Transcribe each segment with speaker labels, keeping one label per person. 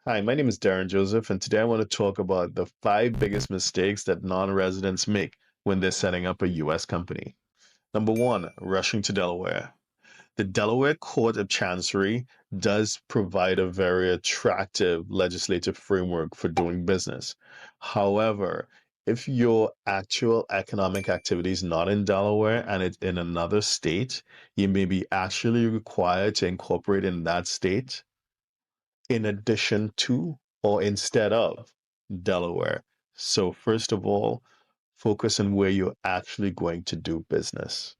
Speaker 1: Hi, my name is Darren Joseph, and today I want to talk about the five biggest mistakes that non-residents make when they're setting up a U.S. company. Number one, rushing to Delaware. The Delaware Court of Chancery does provide a very attractive legislative framework for doing business. However, if your actual economic activity is not in Delaware and it's in another state, you may be actually required to incorporate in that state in addition to or instead of Delaware. So, first of all, focus on where you're actually going to do business.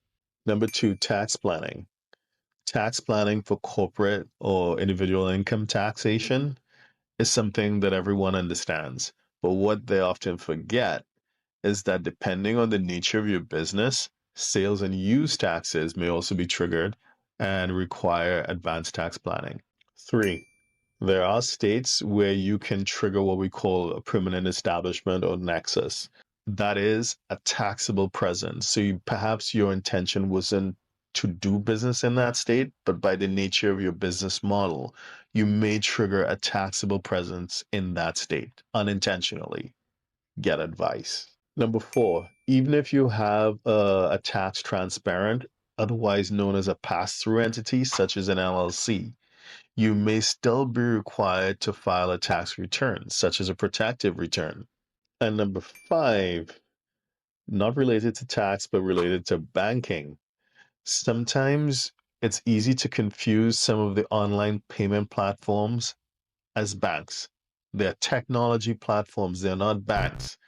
Speaker 1: Number two, tax planning. Tax planning for corporate or individual income taxation is something that everyone understands. But what they often forget is that depending on the nature of your business, sales and use taxes may also be triggered and require advanced tax planning. Three, there are states where you can trigger what we call a permanent establishment or nexus. That is a taxable presence. So perhaps your intention wasn't to do business in that state, but by the nature of your business model, you may trigger a taxable presence in that state unintentionally. Get advice. Number four, even if you have a tax transparent, otherwise known as a pass through entity, such as an LLC, you may still be required to file a tax return, such as a protective return. And number five, not related to tax, but related to banking. Sometimes it's easy to confuse some of the online payment platforms as banks. They're technology platforms, they're not banks.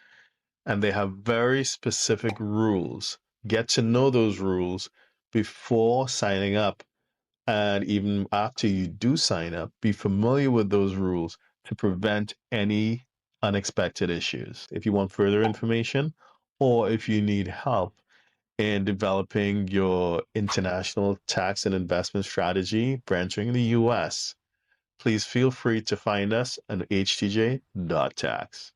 Speaker 1: And they have very specific rules. Get to know those rules before signing up. And even after you do sign up, be familiar with those rules to prevent any unexpected issues. If you want further information or if you need help in developing your international tax and investment strategy branching in the US, please feel free to find us at htj.tax.